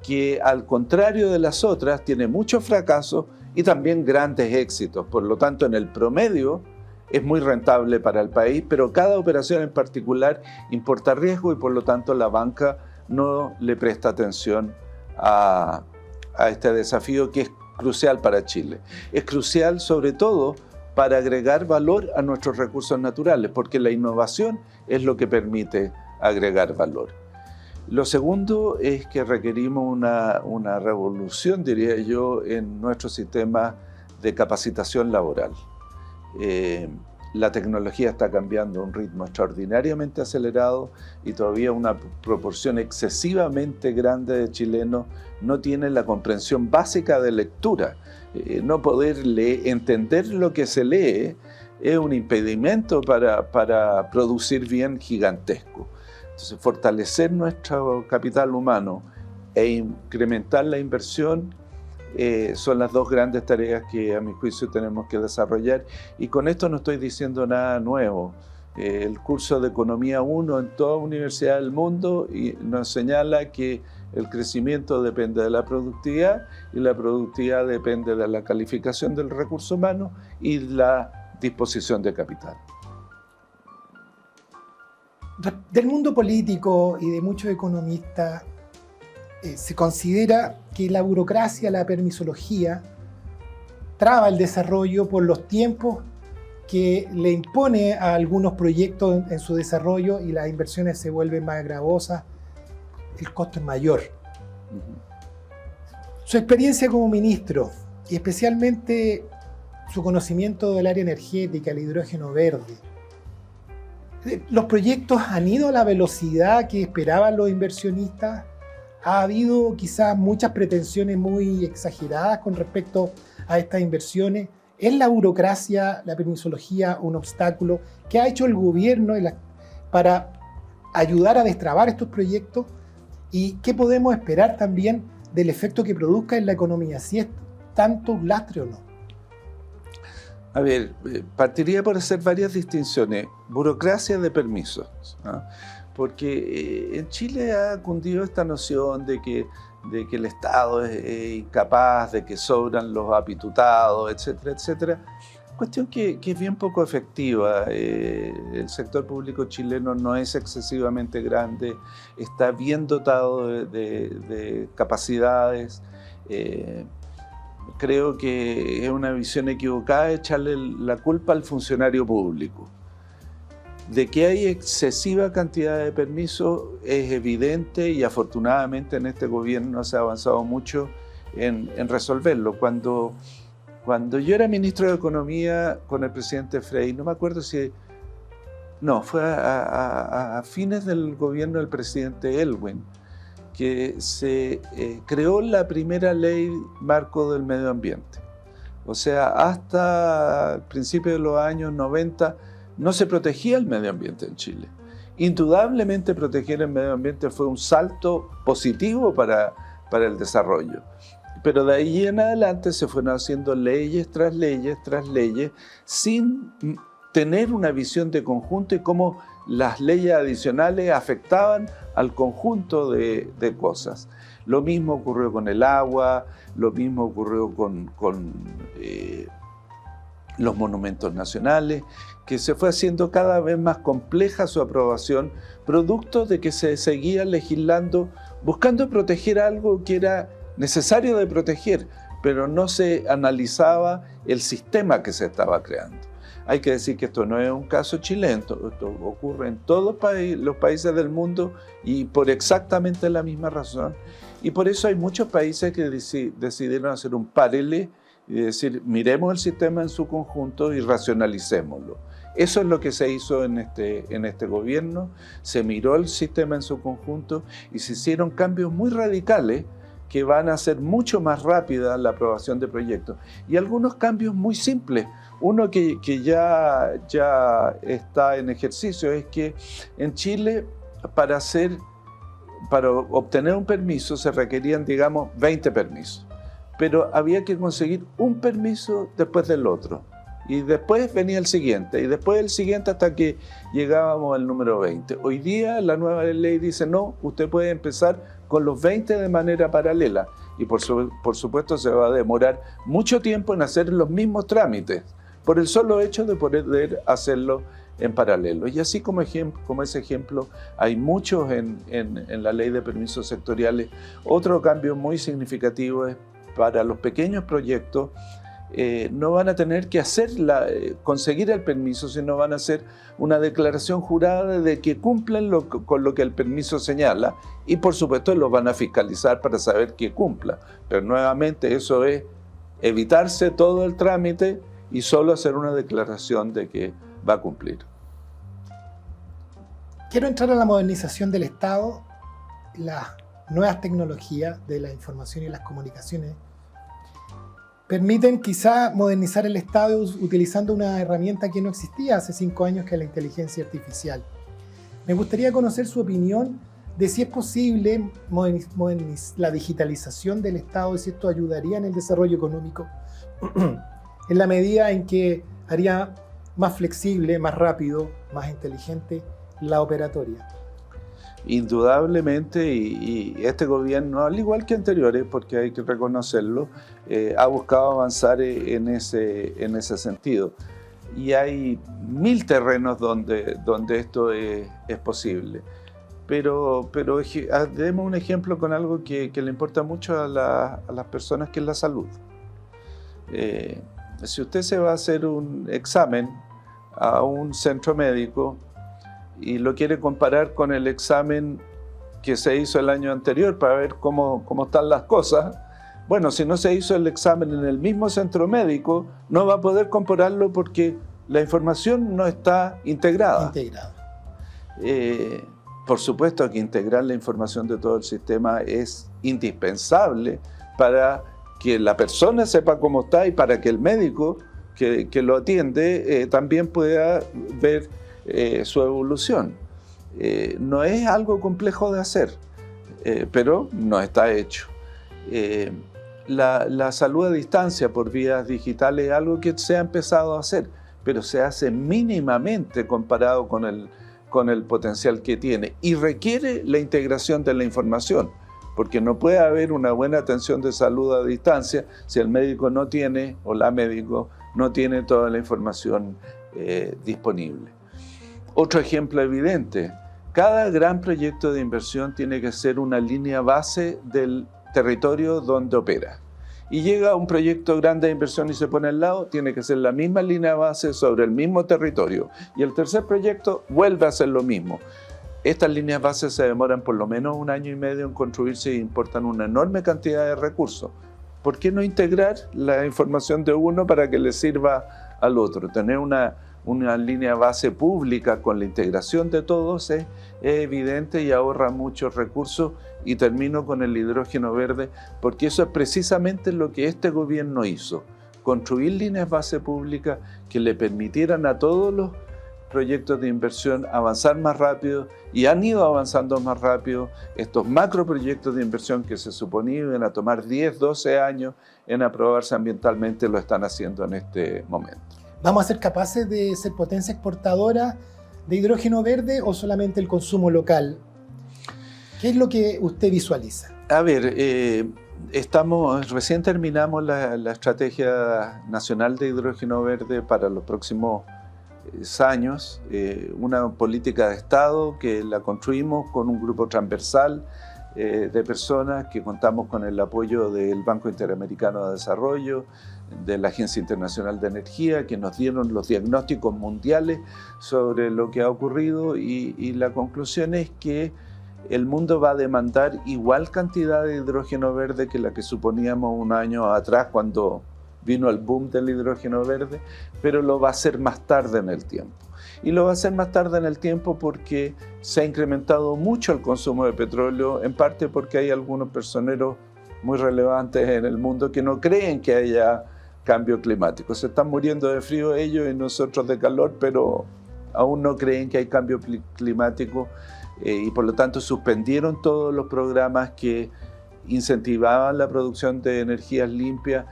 que al contrario de las otras tiene muchos fracasos y también grandes éxitos. Por lo tanto, en el promedio es muy rentable para el país, pero cada operación en particular importa riesgo y por lo tanto la banca no le presta atención a este desafío que es crucial para Chile. Es crucial sobre todo para agregar valor a nuestros recursos naturales, porque la innovación es lo que permite agregar valor. Lo segundo es que requerimos una revolución, diría yo, en nuestro sistema de capacitación laboral. La tecnología está cambiando a un ritmo extraordinariamente acelerado y todavía una proporción excesivamente grande de chilenos no tienen la comprensión básica de lectura. No poder entender lo que se lee es un impedimento para producir bien gigantesco. Entonces, fortalecer nuestro capital humano e incrementar la inversión son las dos grandes tareas que a mi juicio tenemos que desarrollar, y con esto no estoy diciendo nada nuevo. El curso de Economía 1 en toda universidad del mundo nos señala que el crecimiento depende de la productividad y la productividad depende de la calificación del recurso humano y la disposición de capital. Del mundo político y de muchos economistas se considera que la burocracia, la permisología, traba el desarrollo por los tiempos que le impone a algunos proyectos en su desarrollo, y las inversiones se vuelven más gravosas, el costo es mayor. Su experiencia como ministro, y especialmente su conocimiento del área energética, el hidrógeno verde, ¿los proyectos han ido a la velocidad que esperaban los inversionistas? ¿Ha habido quizás muchas pretensiones muy exageradas con respecto a estas inversiones? ¿Es la burocracia, la permisología un obstáculo? ¿Qué ha hecho el gobierno para ayudar a destrabar estos proyectos? ¿Y qué podemos esperar también del efecto que produzca en la economía? ¿Si es tanto un lastre o no? A ver, partiría por hacer varias distinciones. Burocracia de permisos, ¿no? Porque en Chile ha cundido esta noción de que el Estado es incapaz, de que sobran los apitutados, etcétera, etcétera. Cuestión que es bien poco efectiva. El sector público chileno no es excesivamente grande, está bien dotado de capacidades. Creo que es una visión equivocada echarle la culpa al funcionario público. De que hay excesiva cantidad de permisos es evidente, y afortunadamente en este gobierno se ha avanzado mucho en resolverlo. Cuando yo era ministro de Economía con el presidente Frei, no me acuerdo si... No, fue a fines del gobierno del presidente Elwin, que se creó la primera ley marco del medio ambiente. O sea, hasta principios de los años 90 no se protegía el medio ambiente en Chile. Indudablemente proteger el medio ambiente fue un salto positivo para el desarrollo. Pero de ahí en adelante se fueron haciendo leyes tras leyes tras leyes sin tener una visión de conjunto y cómo las leyes adicionales afectaban al conjunto de cosas. Lo mismo ocurrió con el agua, lo mismo ocurrió con los monumentos nacionales, que se fue haciendo cada vez más compleja su aprobación, producto de que se seguía legislando buscando proteger algo que era necesario de proteger, pero no se analizaba el sistema que se estaba creando. Hay que decir que esto no es un caso chileno, esto ocurre en todos los países del mundo y por exactamente la misma razón. Y por eso hay muchos países que decidieron hacer un paralelo y decir, miremos el sistema en su conjunto y racionalicémoslo. Eso es lo que se hizo en este gobierno, se miró el sistema en su conjunto y se hicieron cambios muy radicales que van a hacer mucho más rápida la aprobación de proyectos. Y algunos cambios muy simples. Uno que ya está en ejercicio es que en Chile para obtener un permiso se requerían, digamos, 20 permisos. Pero había que conseguir un permiso después del otro. Y después venía el siguiente, y después el siguiente hasta que llegábamos al número 20. Hoy día la nueva ley dice, no, usted puede empezar con los 20 de manera paralela. Y por supuesto se va a demorar mucho tiempo en hacer los mismos trámites, por el solo hecho de poder hacerlo en paralelo. Y así como ese ejemplo, hay muchos en la ley de permisos sectoriales. Otro cambio muy significativo es para los pequeños proyectos no van a tener que conseguir el permiso, sino van a hacer una declaración jurada de que cumplen con lo que el permiso señala, y por supuesto los van a fiscalizar para saber que cumpla. Pero nuevamente eso es evitarse todo el trámite y solo hacer una declaración de que va a cumplir. Quiero entrar a la modernización del Estado. Las nuevas tecnologías de la información y las comunicaciones permiten quizá modernizar el Estado utilizando una herramienta que no existía hace 5 años, que es la inteligencia artificial. Me gustaría conocer su opinión de si es posible la digitalización del Estado y si esto ayudaría en el desarrollo económico en la medida en que haría más flexible, más rápido, más inteligente la operatoria. Indudablemente, y este gobierno, al igual que anteriores, porque hay que reconocerlo, ha buscado avanzar en ese sentido. Y hay 1000 terrenos donde esto es posible. Pero demos un ejemplo con algo que le importa mucho a las personas, que es la salud. Si usted se va a hacer un examen a un centro médico y lo quiere comparar con el examen que se hizo el año anterior para ver cómo están las cosas, bueno, si no se hizo el examen en el mismo centro médico, no va a poder compararlo porque la información no está integrada. Por supuesto que integrar la información de todo el sistema es indispensable para que la persona sepa cómo está y para que el médico que lo atiende también pueda ver su evolución. No es algo complejo de hacer, pero no está hecho. La salud a distancia por vías digitales es algo que se ha empezado a hacer, pero se hace mínimamente comparado con el potencial que tiene, y requiere la integración de la información, porque no puede haber una buena atención de salud a distancia si el médico no tiene, o la médico no tiene toda la información disponible. Otro ejemplo evidente: cada gran proyecto de inversión tiene que ser una línea base del territorio donde opera. Y llega un proyecto grande de inversión y se pone al lado, tiene que ser la misma línea base sobre el mismo territorio. Y el tercer proyecto vuelve a hacer lo mismo. Estas líneas bases se demoran por lo menos 1 año y medio en construirse y importan una enorme cantidad de recursos. ¿Por qué no integrar la información de uno para que le sirva al otro? Tener una línea base pública con la integración de todos es evidente y ahorra muchos recursos. Y termino con el hidrógeno verde, porque eso es precisamente lo que este gobierno hizo: construir líneas base públicas que le permitieran a todos los proyectos de inversión avanzar más rápido, y han ido avanzando más rápido. Estos macroproyectos de inversión que se suponían iban a tomar 10, 12 años en aprobarse ambientalmente, lo están haciendo en este momento. ¿Vamos a ser capaces de ser potencia exportadora de hidrógeno verde o solamente el consumo local? ¿Qué es lo que usted visualiza? A ver, recién terminamos la Estrategia Nacional de Hidrógeno Verde para los próximos años, una política de Estado que la construimos con un grupo transversal de personas, que contamos con el apoyo del Banco Interamericano de Desarrollo, de la Agencia Internacional de Energía, que nos dieron los diagnósticos mundiales sobre lo que ha ocurrido, y la conclusión es que el mundo va a demandar igual cantidad de hidrógeno verde que la que suponíamos 1 año atrás cuando vino el boom del hidrógeno verde, pero lo va a hacer más tarde en el tiempo. Y lo va a hacer más tarde en el tiempo porque se ha incrementado mucho el consumo de petróleo, en parte porque hay algunos personeros muy relevantes en el mundo que no creen que haya cambio climático. Se están muriendo de frío ellos y nosotros de calor, pero aún no creen que hay cambio climático. Y por lo tanto suspendieron todos los programas que incentivaban la producción de energías limpias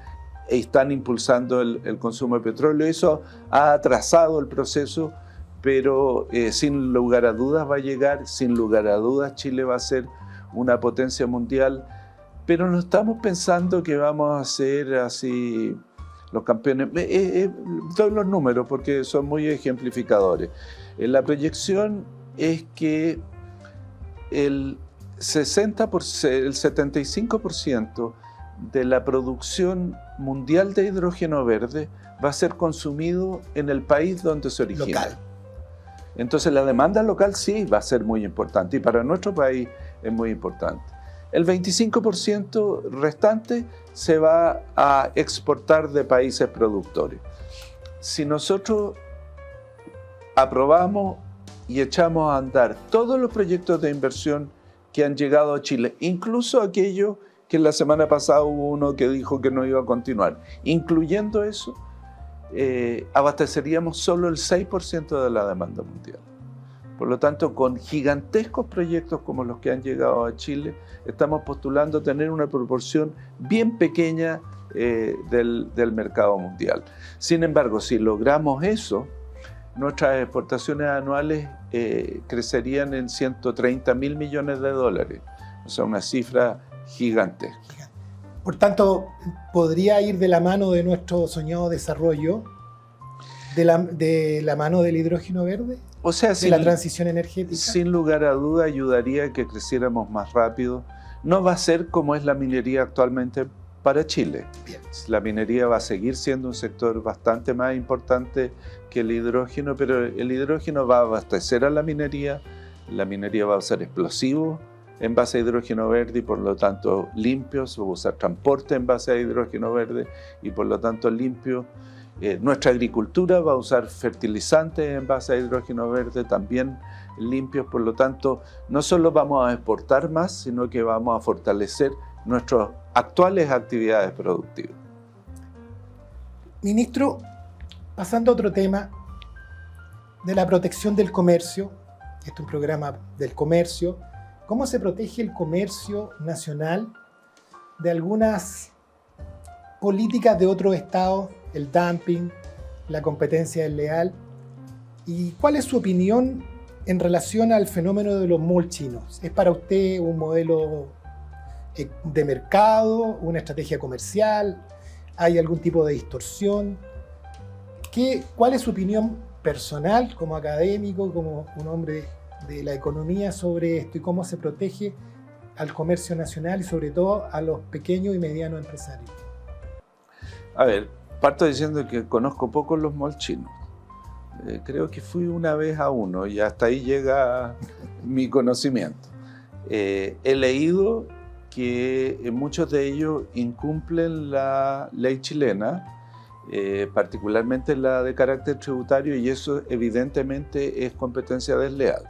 e están impulsando el consumo de petróleo. Eso ha atrasado el proceso, pero sin lugar a dudas va a llegar, sin lugar a dudas Chile va a ser una potencia mundial, pero no estamos pensando que vamos a ser así los campeones. Doy los números porque son muy ejemplificadores. La proyección es que el 75% de la producción mundial de hidrógeno verde va a ser consumido en el país donde se origina. Local. Entonces la demanda local sí va a ser muy importante y para nuestro país es muy importante. El 25% restante se va a exportar de países productores. Si nosotros aprobamos y echamos a andar todos los proyectos de inversión que han llegado a Chile, incluso aquellos que la semana pasada hubo uno que dijo que no iba a continuar, incluyendo eso, abasteceríamos solo el 6% de la demanda mundial. Por lo tanto, con gigantescos proyectos como los que han llegado a Chile, estamos postulando tener una proporción bien pequeña del mercado mundial. Sin embargo, si logramos eso, nuestras exportaciones anuales crecerían en 130.000 millones de dólares, o sea, una cifra gigantesca. Por tanto, podría ir de la mano de nuestro soñado desarrollo, de la mano del hidrógeno verde, o sea, de la transición energética. Sin lugar a duda ayudaría a que creciéramos más rápido. No va a ser como es la minería actualmente para Chile. Bien. La minería va a seguir siendo un sector bastante más importante que el hidrógeno, pero el hidrógeno va a abastecer a la minería va a usar explosivos en base a hidrógeno verde y por lo tanto limpios, va a usar transporte en base a hidrógeno verde y por lo tanto limpio. Nuestra agricultura va a usar fertilizantes en base a hidrógeno verde también limpios, por lo tanto no solo vamos a exportar más, sino que vamos a fortalecer nuestras actuales actividades productivas. Ministro, pasando a otro tema, de la protección del comercio, este es un programa del comercio, ¿cómo se protege el comercio nacional de algunas políticas de otros estados, el dumping, la competencia desleal? ¿Y cuál es su opinión en relación al fenómeno de los malls chinos? ¿Es para usted un modelo de mercado, una estrategia comercial? ¿Hay algún tipo de distorsión? ¿Cuál es su opinión personal como académico, como un hombre de la economía sobre esto y cómo se protege al comercio nacional y sobre todo a los pequeños y medianos empresarios? A ver, parto diciendo que conozco poco los malls chinos. Creo que fui una vez a uno y hasta ahí llega mi conocimiento. He leído que muchos de ellos incumplen la ley chilena, particularmente la de carácter tributario, y eso evidentemente es competencia desleal.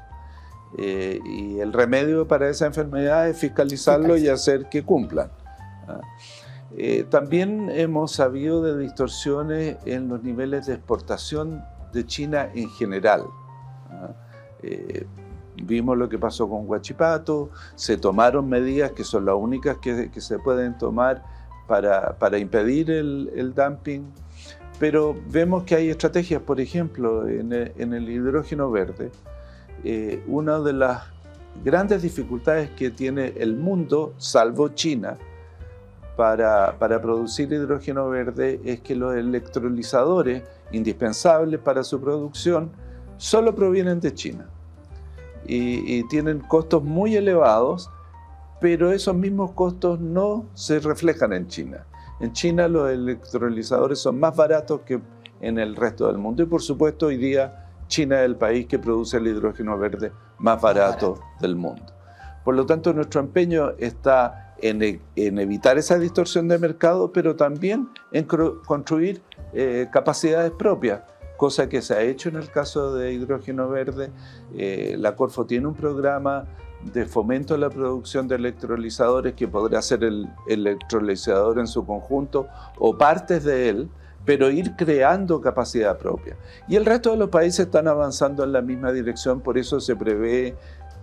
Y el remedio para esa enfermedad es fiscalizarlo y hacer que cumplan. También hemos sabido de distorsiones en los niveles de exportación de China en general. Vimos lo que pasó con Huachipato, se tomaron medidas que son las únicas que se pueden tomar para impedir el dumping, pero vemos que hay estrategias, por ejemplo, en el hidrógeno verde. Una de las grandes dificultades que tiene el mundo, salvo China, para producir hidrógeno verde es que los electrolizadores indispensables para su producción solo provienen de China y tienen costos muy elevados, pero esos mismos costos no se reflejan en China. En China los electrolizadores son más baratos que en el resto del mundo y por supuesto hoy día China es el país que produce el hidrógeno verde más barato del mundo. Por lo tanto, nuestro empeño está en evitar esa distorsión de mercado, pero también en construir capacidades propias, cosa que se ha hecho en el caso de hidrógeno verde. La Corfo tiene un programa de fomento a la producción de electrolizadores que podrá ser el electrolizador en su conjunto o partes de él, pero ir creando capacidad propia. Y el resto de los países están avanzando en la misma dirección, por eso se prevé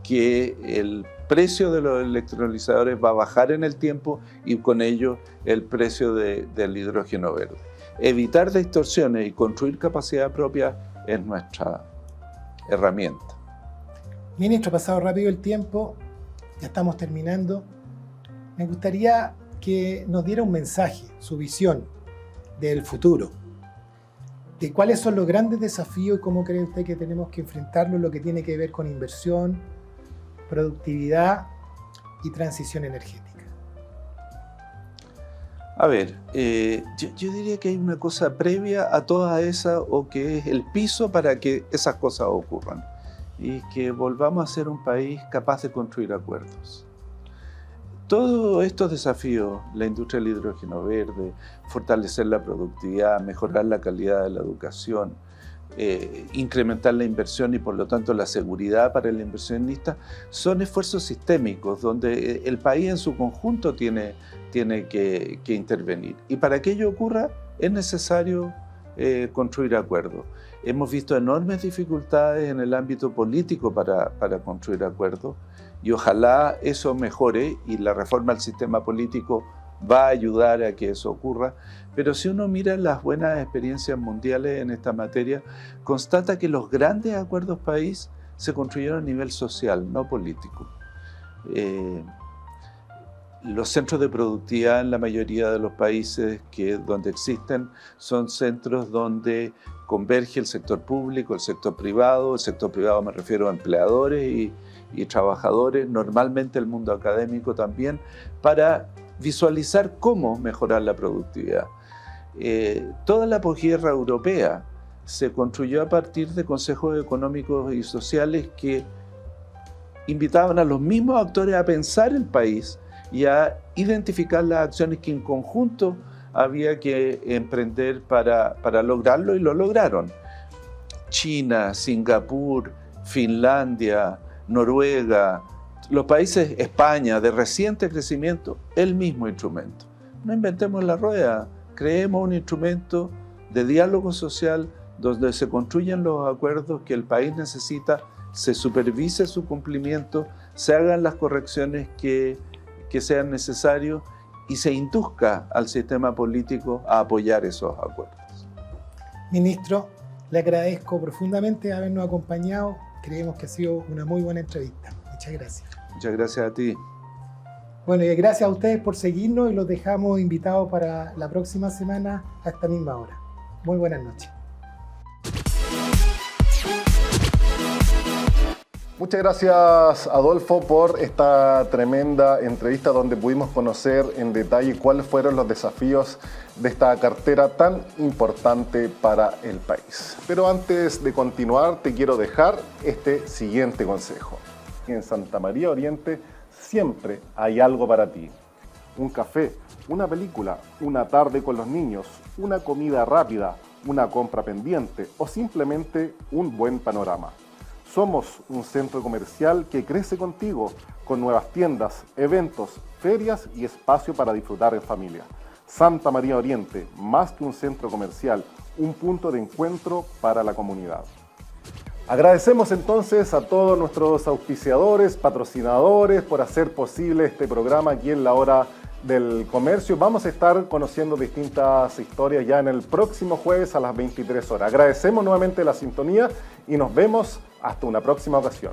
que el precio de los electrolizadores va a bajar en el tiempo y con ello el precio del hidrógeno verde. Evitar distorsiones y construir capacidad propia es nuestra herramienta. Ministro, pasado rápido el tiempo, ya estamos terminando. Me gustaría que nos diera un mensaje, su visión del futuro, de cuáles son los grandes desafíos y cómo cree usted que tenemos que enfrentarlos, lo que tiene que ver con inversión, productividad y transición energética. A ver, yo diría que hay una cosa previa a toda esa, o que es el piso para que esas cosas ocurran, y que volvamos a ser un país capaz de construir acuerdos. Todos estos desafíos, la industria del hidrógeno verde, fortalecer la productividad, mejorar la calidad de la educación, incrementar la inversión y por lo tanto la seguridad para el inversionista, son esfuerzos sistémicos donde el país en su conjunto tiene que intervenir. Y para que ello ocurra es necesario construir acuerdos. Hemos visto enormes dificultades en el ámbito político para construir acuerdos, y ojalá eso mejore, y la reforma del sistema político va a ayudar a que eso ocurra. Pero si uno mira las buenas experiencias mundiales en esta materia, constata que los grandes acuerdos país se construyeron a nivel social, no político. Los centros de productividad en la mayoría de los países donde existen son centros donde converge el sector público, el sector privado me refiero a empleadores y trabajadores, normalmente el mundo académico también, para visualizar cómo mejorar la productividad. Toda la posguerra europea se construyó a partir de consejos económicos y sociales que invitaban a los mismos actores a pensar el país y a identificar las acciones que en conjunto había que emprender para lograrlo, y lo lograron. China, Singapur, Finlandia, Noruega, los países, España, de reciente crecimiento, el mismo instrumento. No inventemos la rueda, creemos un instrumento de diálogo social donde se construyen los acuerdos que el país necesita, se supervise su cumplimiento, se hagan las correcciones que sean necesarias y se induzca al sistema político a apoyar esos acuerdos. Ministro, le agradezco profundamente habernos acompañado. Creemos que ha sido una muy buena entrevista. Muchas gracias. Muchas gracias a ti. Bueno, y gracias a ustedes por seguirnos, y los dejamos invitados para la próxima semana a esta misma hora. Muy buenas noches. Muchas gracias, Adolfo, por esta tremenda entrevista donde pudimos conocer en detalle cuáles fueron los desafíos de esta cartera tan importante para el país. Pero antes de continuar, te quiero dejar este siguiente consejo. En Santa María Oriente siempre hay algo para ti. Un café, una película, una tarde con los niños, una comida rápida, una compra pendiente o simplemente un buen panorama. Somos un centro comercial que crece contigo, con nuevas tiendas, eventos, ferias y espacio para disfrutar en familia. Santa María Oriente, más que un centro comercial, un punto de encuentro para la comunidad. Agradecemos entonces a todos nuestros auspiciadores, patrocinadores, por hacer posible este programa aquí en la Hora del Comercio. Vamos a estar conociendo distintas historias ya en el próximo jueves a las 23 horas. Agradecemos nuevamente la sintonía y nos vemos hasta una próxima ocasión.